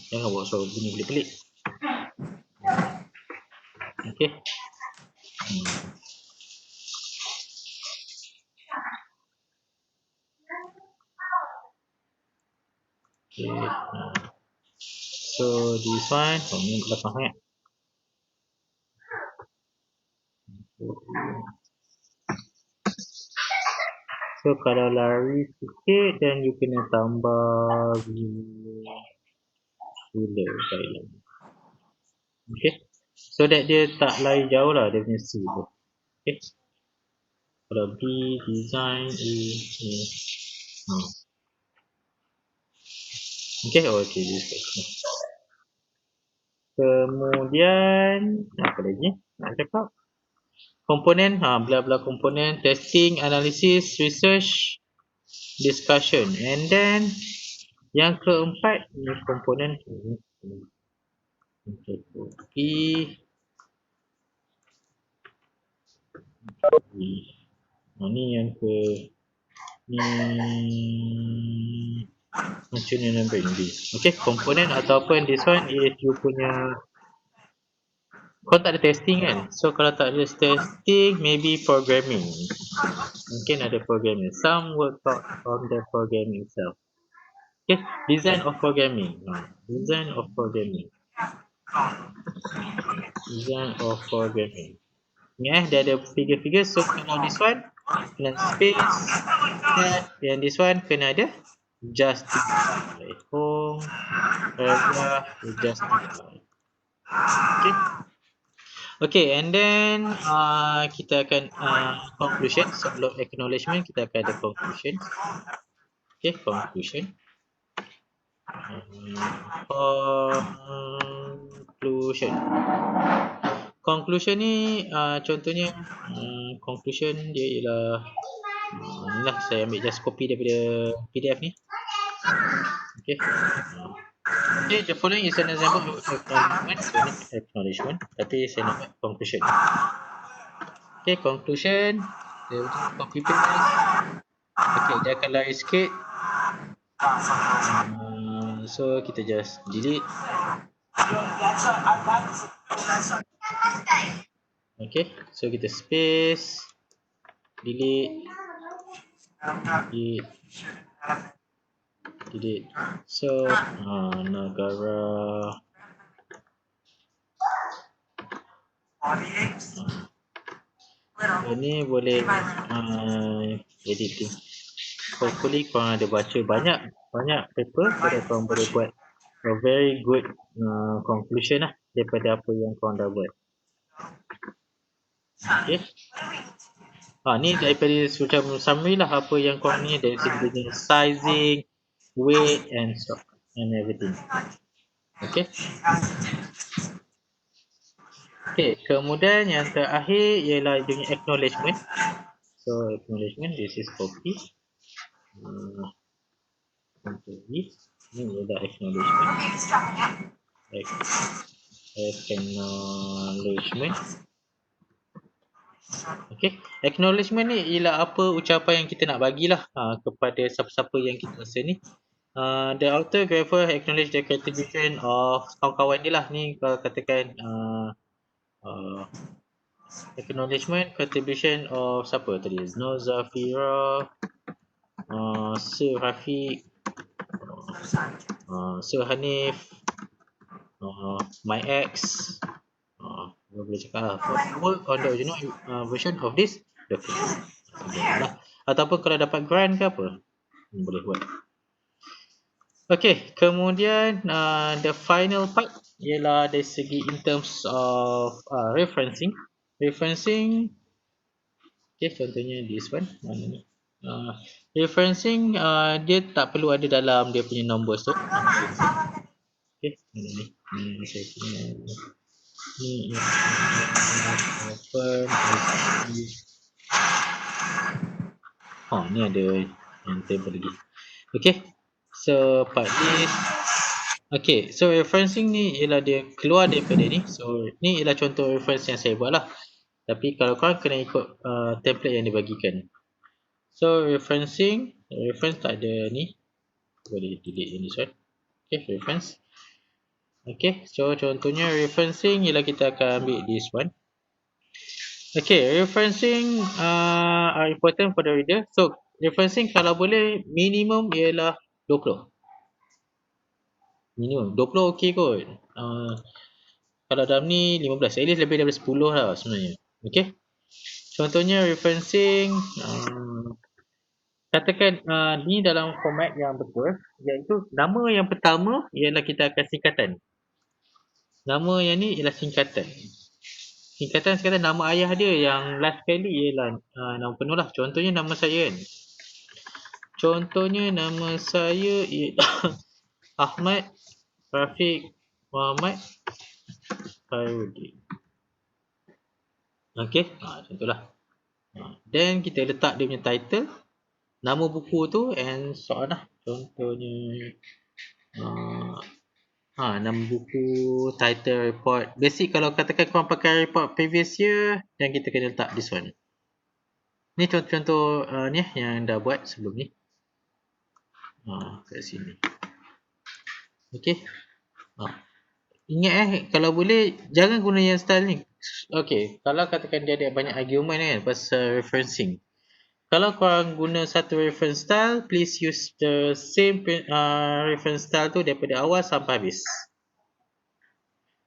Jangan buat suara bunyi pelik-pelik. Okay. Okay. So this one, ni belakang sangat. So kalau lari sikit, dan you kena tambah ruler guideline. Okay, so that dia tak lari jauh lah dia punya C tu. Okay, kalau B, design, A. Okay, okay, this is kemudian apa lagi nak cakap? Komponen, bla bla komponen, testing, analysis, research, discussion, and then yang keempat ni komponen ni yang ke ni macam ni nampak ni. Okay, komponen ataupun this one is you punya, kau tak ada testing kan, so kalau tak ada testing maybe programming, mungkin ada programming, some work out on the programming itself. Okay, design of programming, design of programming, design of programming. Ni dia ada figure-figure, so kalau this one kena space, and this one kena ada justify, home, paragraph, justify. Okay. Okay, and then kita akan conclusion. Sebelum acknowledgement kita akan ada conclusion. Okay, conclusion. Conclusion. Conclusion ni contohnya conclusion dia ialah inilah, saya ambil just copy daripada PDF ni. Okay. Okay, the following is an example of acknowledgement, tapi saya nak buat conclusion. Okay, conclusion, dia copy paste. Okay, dia akan lari sikit. So kita just delete. Okay, so kita space, delete. delete. So negara ini boleh editing. Hopefully korang ada baca banyak paper, so korang boleh buat a very good conclusion lah daripada apa yang korang dah buat. Okay. Ni daripada macam summary lah apa yang korang ni dari segi sizing, weight and stock and everything. Okay. Okay, kemudian yang terakhir ialah dia punya acknowledgement. So acknowledgement, this is copy. Untuk this, ni ialah acknowledgement. Acknowledgement. Okay, acknowledgement ni ialah apa ucapan yang kita nak bagilah kepada siapa-siapa yang kita rasa ni. The autographer acknowledge the contribution of kawan-kawan dia lah ni. Kalau katakan acknowledgement contribution of siapa tadi? No Zafira, Sir Rafiq, Sir Hanif, my ex. Boleh cakap lah, work on the original version of this document. Ataupun kalau dapat grant ke apa, boleh buat. Okay, kemudian the final part ialah dari segi in terms of referencing. Referencing, okay, contohnya this one, mana ni? Referencing dia tak perlu ada dalam dia punya numbers tu. Okay, mana ni? Saya punya ni open. Ni ada yang table lagi. Okay, so part this. Okay, so referencing ni ialah dia keluar daripada ni. So ni ialah contoh reference yang saya buat lah. Tapi kalau korang kena ikut template yang dibagikan. So referencing, reference tak ada ni. Boleh delete ini one. Okay, reference. Okay, so contohnya referencing ialah kita akan ambil this one. Okay, referencing are important for the reader. So referencing kalau boleh minimum ialah 20. Minimum 20 okey kot. Kalau dalam ni 15, at least lebih daripada 10 lah sebenarnya. Okay, contohnya referencing katakan ni dalam format yang betul, iaitu nama yang pertama ialah kita akan singkatan. Nama yang ni ialah singkatan. Singkatan nama ayah dia, yang last kali ialah nama penuh lah. Contohnya nama saya kan. Contohnya nama saya ialah Ahmad Rafiq Muhammad Khairuddin. Okay, contohlah. Then kita letak dia punya title, nama buku tu and so on lah. Contohnya nama buku, title, report. Basic kalau katakan korang pakai report previous year, dan kita kena letak this one. Ni contoh-contoh ni yang dah buat sebelum ni. Kat sini. Okay. Ingat kalau boleh jangan guna yang style ni. Okay, kalau katakan dia ada banyak argument kan pasal referencing. Kalau korang guna satu reference style, please use the same reference style tu daripada awal sampai habis.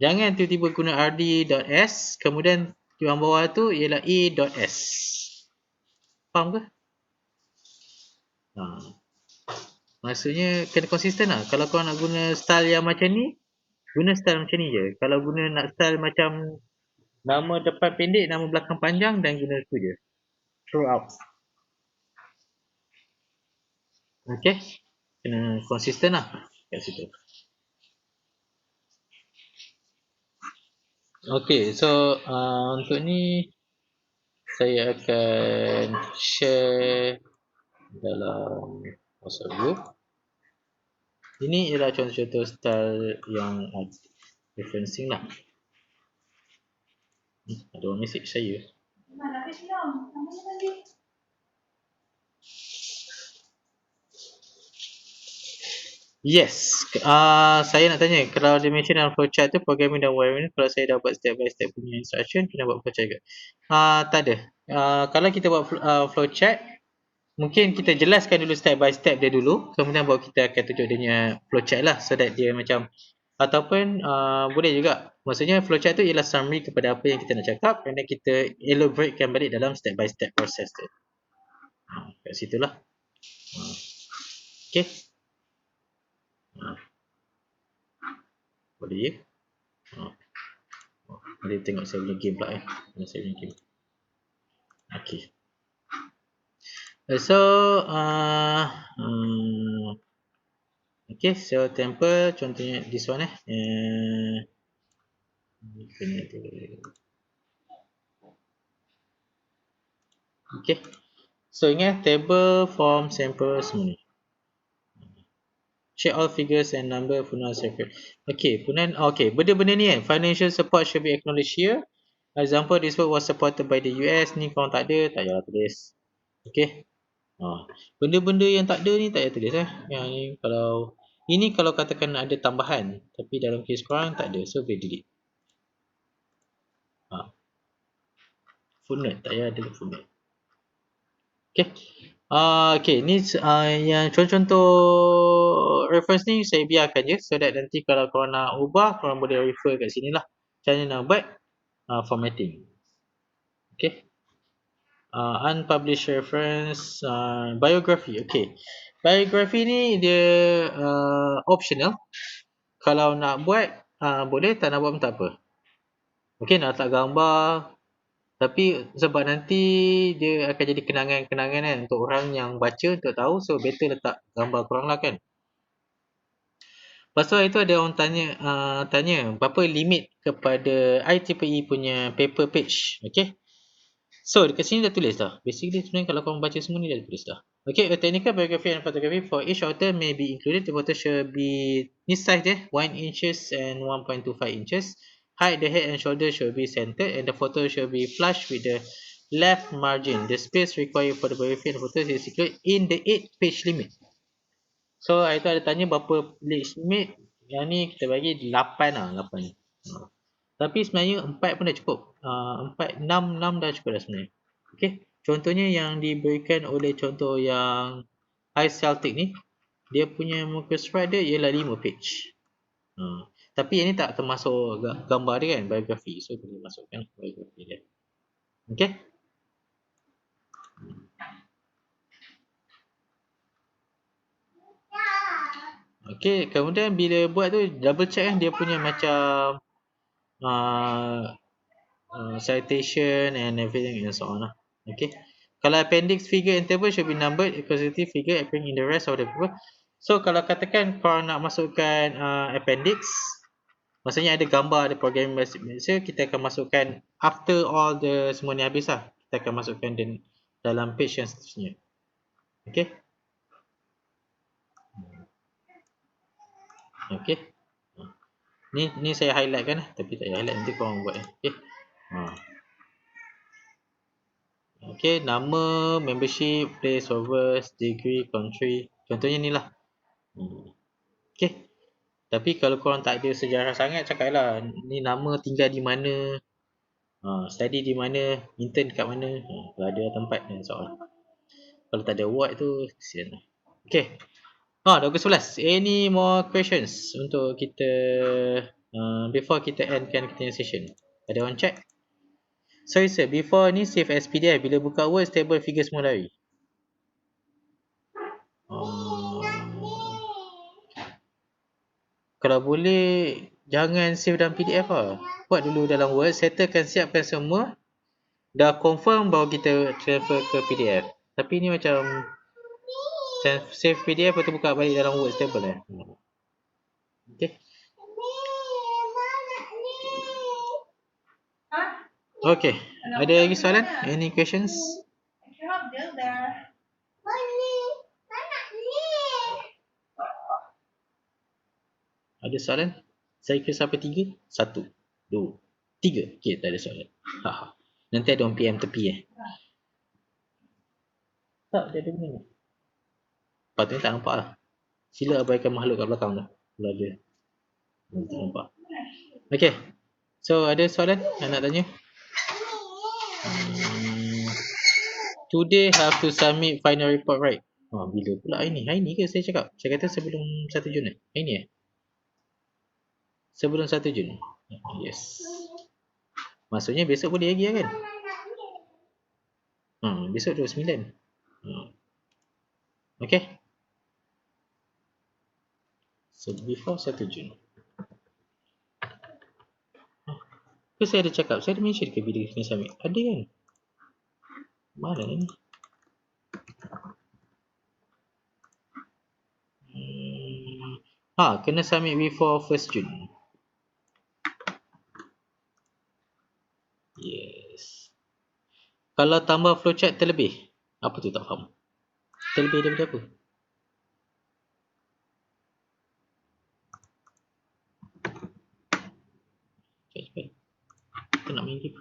Jangan tiba-tiba guna rd.s, kemudian yang bawah tu ialah e.s. Faham ke? Maksudnya kena konsisten lah. Kalau korang nak guna style yang macam ni, guna style macam ni je. Kalau guna nak style macam nama depan pendek, nama belakang panjang, dan guna tu je throughout. Okay, kena konsisten lah kat situ. Okay, so untuk ni saya akan share dalam WhatsApp group. Ini ialah contoh-contoh style yang referencing lah. Ada orang mesej saya. Yes, saya nak tanya, kalau dia mention dalam flowchart tu programming dan wiring, kalau saya dah buat step by step punya instruction, kena buat flowchart ke? Tak ada. Kalau kita buat flowchart, mungkin kita jelaskan dulu step by step dia dulu, kemudian baru kita akan tunjuk dia punya flowchart lah, so that dia macam, ataupun boleh juga, maksudnya flowchart tu ialah summary kepada apa yang kita nak cakap, and then kita elaboratekan balik dalam step by step proses tu. Kat situlah. Okay. Boleh ya? Mari tengok saya punya game pula saya punya game. Okay. So okay, so temper contohnya this one okay. So ingat table, form, sample semua ni. Check all figures and number funan secret. Okay, funan okay, benda-benda ni kan, financial support should be acknowledged here. Example, this work was supported by the US. Ni korang tak ada, tak payah tulis. Okay. Benda-benda yang tak ada ni tak payah tulis Yang ni kalau ini kalau katakan ada tambahan, tapi dalam kes korang tak ada, so boleh delete. Footnote, tak payah delete footnote. Okay. Okay, ni yang contoh-contoh reference ni saya biarkan je, so that nanti kalau korang nak ubah, korang boleh refer kat sini lah. Macam mana nak buat formatting. Okay. Unpublished reference, biography. Okay, biography ni dia optional. Kalau nak buat boleh, tak nak buat pun tak apa. Okay, nak letak gambar, tapi sebab nanti dia akan jadi kenangan-kenangan kan untuk orang yang baca untuk tahu, so better letak gambar korang lah kan. Lepas tu itu ada orang tanya berapa limit kepada IEEE punya paper page. Okay, so dekat sini dah tulis dah. Basically sebenarnya kalau korang baca semua ni dah tulis dah. Okay, a technical biography and photography for each author may be included. The photo should be this size 1 inches and 1.25 inches. Height, the head and shoulder should be centered, and the photo should be flush with the left margin. The space required for the biography and photos is included in the 8 page limit. So itu ada tanya berapa page limit. Yang ni kita bagi 8 lah, 8. Tapi sebenarnya 4 pun dah cukup. 4, 6 dah cukup dah sebenarnya. Okay. Contohnya yang diberikan oleh contoh yang High Celtic ni, dia punya muka surat dia ialah 5 page. Tapi yang ni tak termasuk gambar dia kan, biografi. So boleh masukkan biografi dia. Okay. Okay, kemudian bila buat tu double check kan dia punya macam citation and everything and so on lah. Okay. Kalau appendix, figure and table should be numbered positive figure appearing in the rest of the paper. So kalau katakan korang nak masukkan appendix, maksudnya ada gambar, ada programming bahasa, kita akan masukkan after all the semua ni habis lah. Kita akan masukkan dalam page yang seterusnya. Okay. Okay. Ni saya highlight kan, tapi tak payah highlight, nanti korang buat. Okay. Okay, nama, membership, place of birth, degree, country. Contohnya ni lah. Okay. Tapi kalau korang tak ada sejarah sangat, cakaplah ni nama, tinggal di mana, study di mana, intern kat mana, kalau ada tempat dan so on. Kalau tak ada award tu, kesian lah. Okay. 12. Any more questions untuk kita before kita endkan kita session? Ada orang check? Sorry sir, before ni save as PDF. Bila buka Word, table, figure semua lari. Kalau boleh, jangan save dalam PDF lah. Buat dulu dalam Word, settlekan, siapkan semua. Dah confirm baru kita transfer ke PDF. Tapi ni macam save PDF lepas tu buka balik dalam Word table lah. Okay. Okay, ada lagi soalan? Any questions? Ada soalan? Saya kira sampai 3? 1, 2, 3. Okay, tak ada soalan. Nanti ada orang PM tepi tak, dia ada benda ni. Patutnya tak nampak lah. Sila abaikan makhluk kat belakang tu. Kalau ada. Tak nampak. Okay. So, ada soalan yang nak tanya? Today have to submit final report, right? Bila pula hari ni? Hari ni ke saya cakap? Saya kata sebelum 1 Jun Hari ni Sebelum 1 Jun. Yes. Maksudnya besok boleh lagi kan? Besok 29. Okay. So before 1 Jun. Ke saya ada cakap? Saya ada mention ke bila kena submit? Ada kan? Mana ni? Kena submit before 1 Jun. Yes. Kalau tambah flowchart terlebih, apa tu tak faham? Terlebih daripada apa? Cepat. Kita nak main game.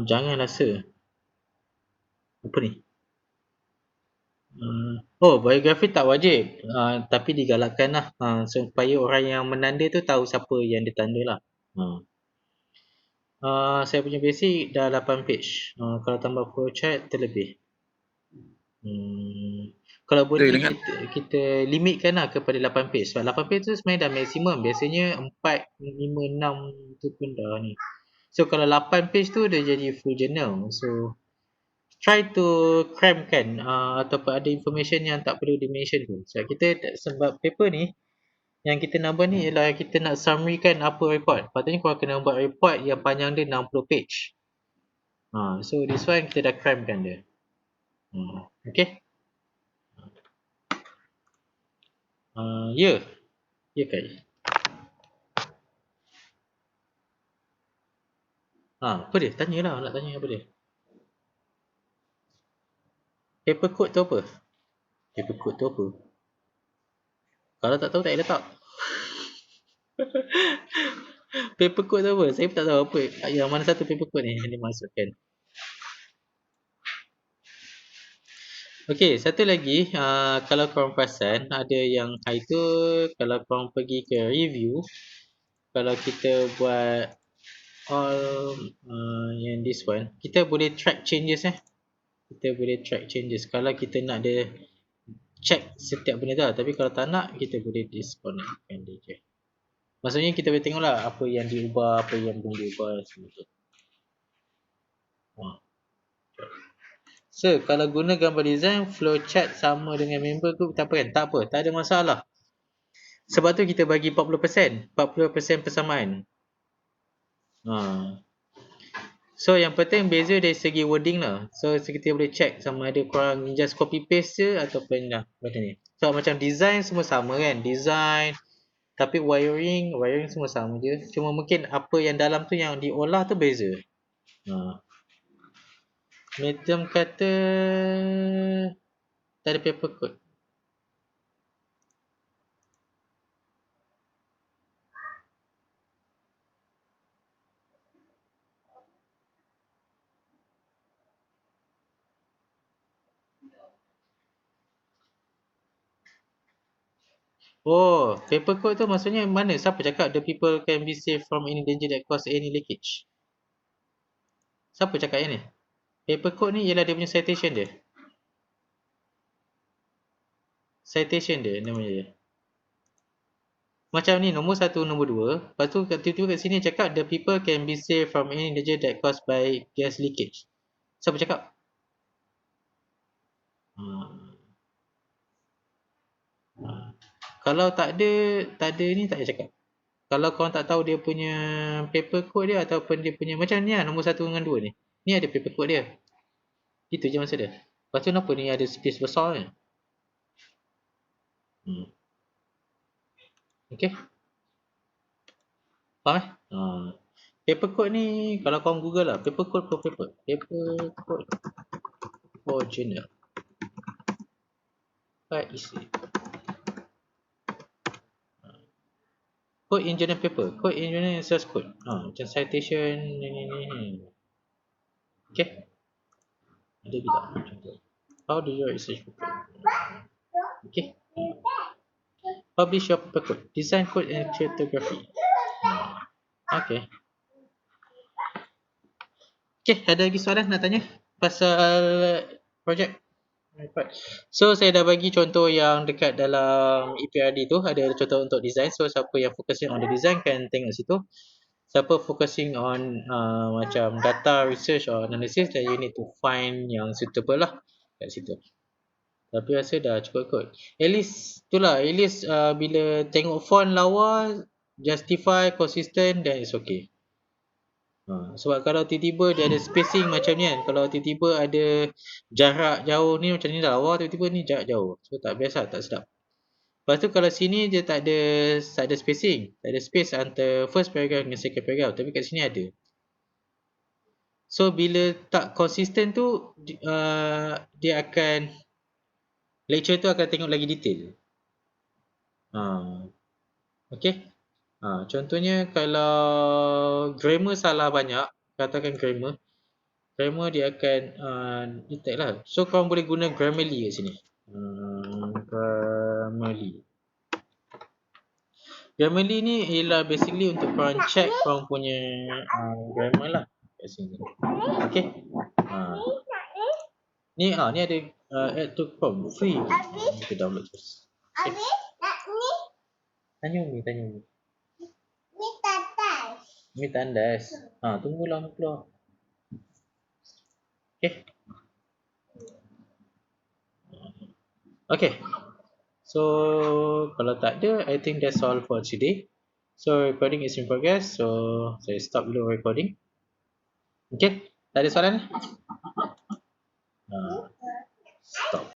Jangan rasa. Apa ni? Biografi tak wajib. Tapi digalakkan lah. Supaya orang yang menanda tu tahu siapa yang dia tanda lah. Saya punya basic dah 8 page. Kalau tambah flowchart terlebih. Kalau boleh kita limitkan lah kepada 8 page. Sebab 8 page tu sebenarnya dah maksimum. Biasanya 4, 5, 6 tu pun dah ni. So kalau 8 page tu dah jadi full journal. So try to cram kan ataupun ada information yang tak perlu di mention tu. Sebab paper ni yang kita nak buat ni ialah kita nak summary kan apa report. Patutnya korang kena buat report yang panjang dia 60 page. So this one kita dah cram kan dia. Okay. Ya kan? Apa dia? Tanyalah, nak tanya apa dia? Paper code tu apa? Paper code tu apa? Kalau tak tahu tak payah letak. Paper code tu apa? Saya pun tak tahu apa yang mana satu paper code ni yang dimasukkan. Okey, satu lagi, kalau korang perasan ada yang hari tu kalau korang pergi ke review, kalau kita buat all yang this one, kita boleh track changes Kita boleh track changes kalau kita nak dia check setiap benda tu. Tapi kalau tak nak, kita boleh disconnectkan dia je. Maksudnya kita boleh tengoklah apa yang diubah, apa yang belum diubah semua tu. So, kalau guna gambar design, flowchart sama dengan member group, tak apa kan? Tak apa, tak ada masalah. Sebab tu kita bagi 40%. 40% persamaan. So, yang penting beza dari segi wording lah. So, kita boleh check sama ada korang just copy paste je ataupun dah macam ni. So, macam design semua sama kan? Design. Tapi wiring semua sama je. Cuma mungkin apa yang dalam tu yang diolah tu beza. Medium kata tak ada paper code. Paper code tu maksudnya mana? Siapa cakap the people can be saved from any danger that cause any leakage? Siapa cakap yang ni? Paper code ni ialah dia punya citation dia. Citation dia namanya dia. Macam ni nombor 1, nombor 2. Lepas tu tiba-tiba kat sini cakap the people can be saved from any danger that caused by gas leakage. Siapa cakap? Kalau tak ada ni tak payah cakap. Kalau korang tak tahu dia punya paper code dia ataupun dia punya macam ni lah nombor 1 dengan 2 ni. Ni ada paper code dia. Itu je maksud dia. Lepas tu kenapa ni ada space besar kan? Okay. Faham paper code ni kalau korang google lah. Paper code for paper. Paper code for journal. What is it? Code in journal paper. Code in journal source code. Macam citation ni. Okay. Ada tidak macam tu. How do you research paper? Okay. Publish your paper code. Design code and cryptography. Okay. Okay, ada lagi soalan nak tanya pasal projek? So saya dah bagi contoh yang dekat dalam EPRD tu, ada contoh untuk design. So siapa yang focusing on the design kan tengok situ. Siapa focusing on macam data research or analysis, then you need to find yang suitable lah kat situ. Tapi rasa dah cukup kot. At least itulah, at least bila tengok font lawa, justify, consistent, then it's okay. Sebab kalau tiba-tiba dia ada spacing macam ni kan, kalau tiba-tiba ada jarak jauh ni macam ni dah lawa, tiba-tiba ni jarak jauh, so tak best lah, tak sedap. Lepas tu kalau sini dia tak ada spacing, tak ada space antara first paragraph dengan second paragraph, tapi kat sini ada. So bila tak consistent tu dia akan, lecturer tu akan tengok lagi detail. Okay. Contohnya kalau grammar salah banyak, katakan grammar dia akan detect lah. So korang boleh guna Grammarly kat sini. Grammarly ni ialah basically untuk korang check korang punya grammar lah kat sini. Okay. Ni ni ada add to Chrome free. Kita download terus. Okay. Tanya Umi. Ni tandas. Tunggulah Umi keluar. Okay. So kalau tak ada, I think that's all for today. So recording is in progress. So saya stop dulu recording. Okay. Tak ada soalan? Stop.